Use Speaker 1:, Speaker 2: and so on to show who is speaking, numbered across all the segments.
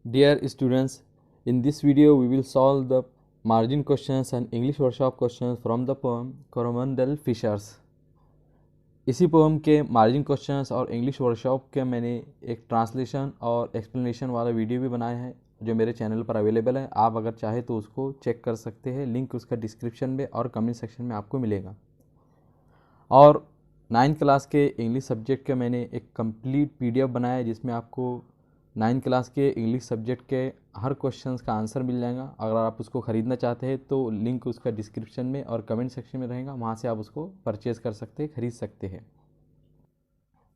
Speaker 1: Dear students, in this video we will solve the margin questions and English workshop questions from the poem Coromandel Fishers। इसी poem के margin questions और English workshop के मैंने एक translation और explanation वाला video भी बनाया है जो मेरे चैनल पर अवेलेबल है। आप अगर चाहे तो उसको चेक कर सकते हैं, लिंक उसका डिस्क्रिप्शन में और कमेंट सेक्शन में आपको मिलेगा। और 9th क्लास के इंग्लिश सब्जेक्ट का मैंने एक कंप्लीट पीडीएफ बनाया है जिसमें आपको 9th क्लास के इंग्लिश सब्जेक्ट के हर क्वेश्चंस का आंसर मिल जाएगा। अगर आप उसको ख़रीदना चाहते हैं तो लिंक उसका डिस्क्रिप्शन में और कमेंट सेक्शन में रहेगा, वहाँ से आप उसको परचेज़ कर सकते हैं, खरीद सकते हैं।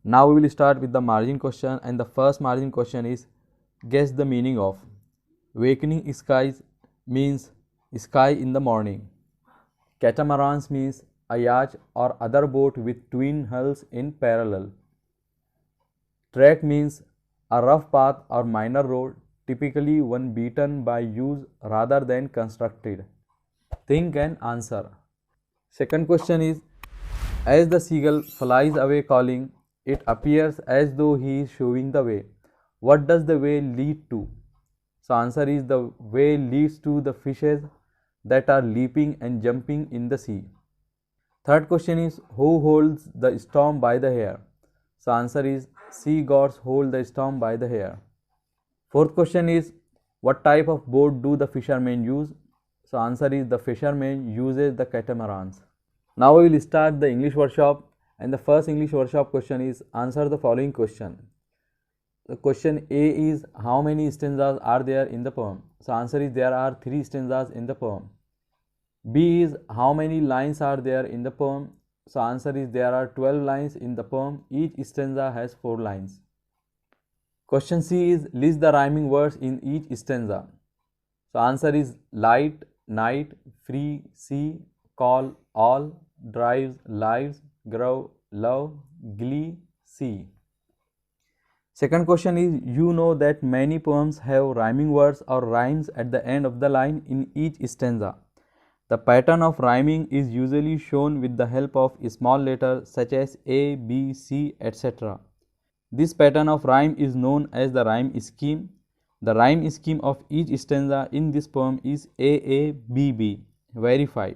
Speaker 1: Now we will start with the margin question and the first margin question is guess the meaning of wakening skies means sky in the morning. Catamarans means a yacht or other boat with twin hulls in parallel. Track means a rough path or minor road, typically one beaten by use rather than constructed. Think and answer. Second question is, as the seagull flies away calling, it appears as though he is showing the way. What does the way lead to? So answer is the way leads to the fishes that are leaping and jumping in the sea. Third question is, who holds the storm by the hair? So answer is sea gods hold the storm by the hair. Fourth question is, what type of boat do the fishermen use? So answer is the fishermen uses the catamarans. Now we will start the English workshop, and the first English workshop question is, answer the following question. The question A is, how many stanzas are there in the poem? So answer is there are 3 stanzas in the poem. B is, how many lines are there in the poem? So answer is there are 12 lines in the poem. Each stanza has 4 lines. Question C is, list the rhyming words in each stanza. So answer is light, night, free, sea, call, all, drives, lives, grow, love, glee, see. Second question is, you know that many poems have rhyming words or rhymes at the end of the line in each stanza. The pattern of rhyming is usually shown with the help of small letters such as A, B, C, etc. This pattern of rhyme is known as the rhyme scheme. The rhyme scheme of each stanza in this poem is A, B, B. Verify.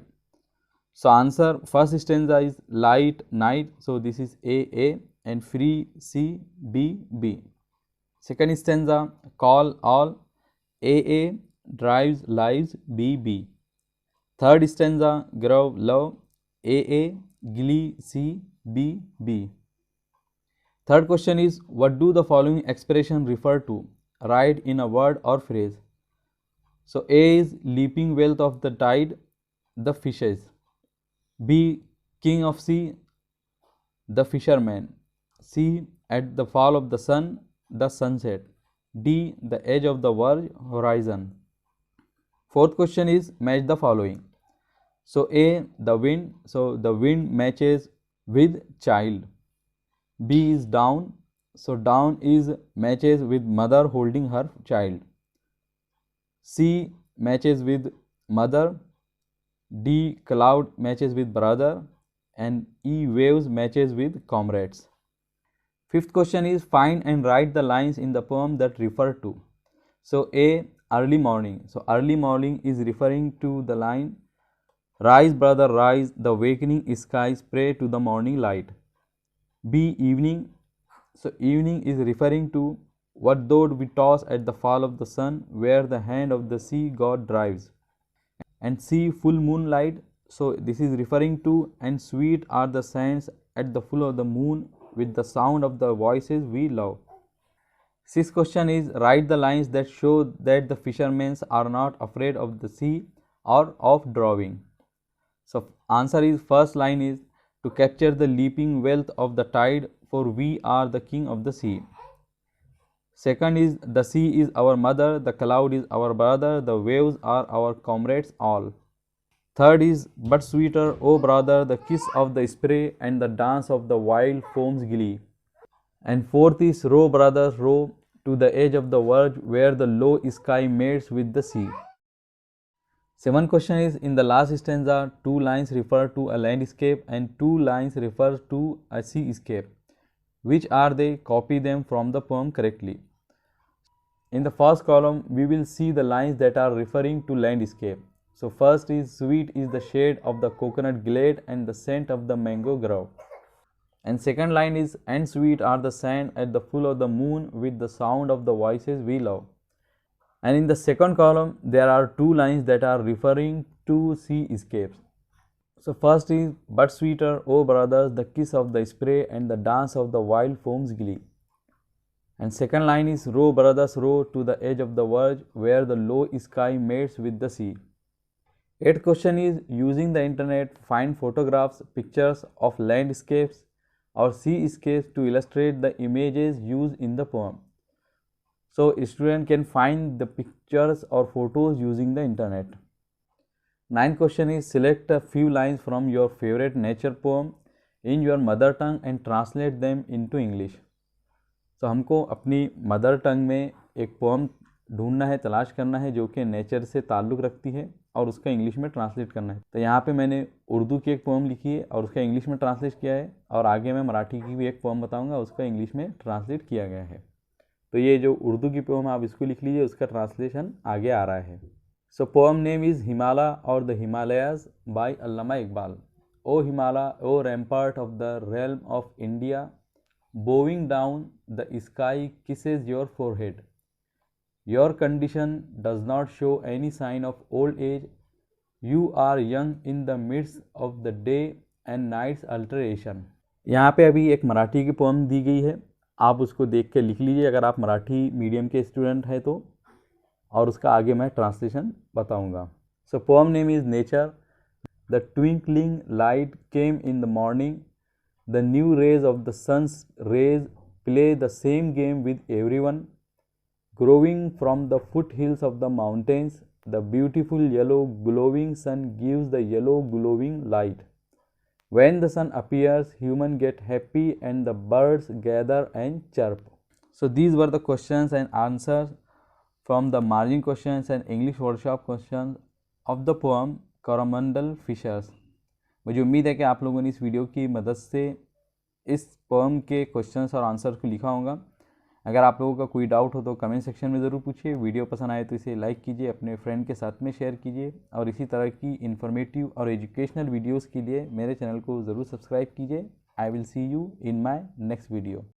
Speaker 1: So answer, first stanza is light, night, so this is A, and free, C, B, B. Second stanza, call, all, A, drives, lives, B, B. Third stanza, grow, love, A, glee, C, B, B. Third question is, what do the following expression refer to? Write in a word or phrase. So A is leaping wealth of the tide, the fishes. B, king of sea, the fisherman. C, at the fall of the sun, the sunset. D, the edge of the world, horizon. Fourth question is, match the following. So A, the wind, so the wind matches with child. B is down, so down is matches with mother holding her child. C matches with mother. D, cloud matches with brother, and E, waves matches with comrades. Fifth question is, find and write the lines in the poem that refer to. So A, early morning, so early morning is referring to the line, rise brother rise, the awakening skies pray to the morning light. B, evening, so evening is referring to what though we toss at the fall of the sun, where the hand of the sea god drives. And C, full moonlight, so this is referring to, and sweet are the sands at the full of the moon with the sound of the voices we love. Sixth question is, write the lines that show that the fishermen are not afraid of the sea or of drowning. So answer is, first line is, to capture the leaping wealth of the tide, for we are the king of the sea. Second is, the sea is our mother, the cloud is our brother, the waves are our comrades all. Third is, but sweeter, O brother, the kiss of the spray and the dance of the wild foam's glee. And fourth is, row brothers row to the edge of the verge where the low sky mates with the sea. Seventh question is, in the last stanza, 2 lines refer to a landscape and 2 lines refer to a seascape. Which are they? Copy them from the poem correctly. In the first column, we will see the lines that are referring to landscape. So first is sweet is the shade of the coconut glade and the scent of the mango grove. And second line is and sweet are the sand at the full of the moon with the sound of the voices we love. And in the second column, there are two lines that are referring to seascapes. So first is but sweeter, O brothers, the kiss of the spray and the dance of the wild foam's glee. And second line is row brothers row to the edge of the verge where the low sky mates with the sea. Eighth question is using the internet find photographs, pictures of landscapes or seascapes to illustrate the images used in the poem. So student can find the pictures or photos using the internet. Ninth question is select a few lines from your favorite nature poem in your mother tongue and translate them into English. तो हमको अपनी mother tongue में एक pome ढूंढना है, तलाश करना है जो कि नेचर से ताल्लुक़ रखती है और उसका इंग्लिश में ट्रांसलेट करना है। तो यहाँ पे मैंने उर्दू की एक पोम लिखी है और उसका इंग्लिश में ट्रांसलेट किया है और आगे मैं मराठी की भी एक पोम बताऊँगा, उसका इंग्लिश में ट्रांसलेट किया गया है। तो ये जो उर्दू की पोम आप इसको लिख लीजिए, उसका ट्रांसलेशन आगे आ रहा है। So poem name is Himalaya or the Himalayas by Allama Iqbal. O Himalaya, O rampart of the realm of India, bowing down the sky kisses your forehead. Your condition does not show any sign of old age. You are young in the midst of the day and night's alteration. यहाँ पे अभी एक मराठी की pome दी गई है, आप उसको देख के लिख लीजिए अगर आप मराठी मीडियम के स्टूडेंट हैं तो, और उसका आगे मैं ट्रांसलेशन बताऊँगा। So poem name is nature. The twinkling light came in the morning. The new rays of the sun's rays play the same game with everyone. Growing from the foothills of the mountains, the beautiful yellow glowing sun gives the yellow glowing light. When the sun appears, humans get happy and the birds gather and chirp. So these were the questions and answers from the margin questions and English workshop questions of the poem Coromandel Fishers. मुझे उम्मीद है कि आप लोगों ने इस video की मदद से इस पोएम के क्वेश्चंस और आंसर को लिखा होगा। अगर आप लोगों का कोई डाउट हो तो कमेंट सेक्शन में ज़रूर पूछिए। वीडियो पसंद आए तो इसे लाइक कीजिए, अपने फ्रेंड के साथ में शेयर कीजिए और इसी तरह की इन्फॉर्मेटिव और एजुकेशनल वीडियोज़ के लिए मेरे चैनल को ज़रूर सब्सक्राइब कीजिए। I will see you in my next video.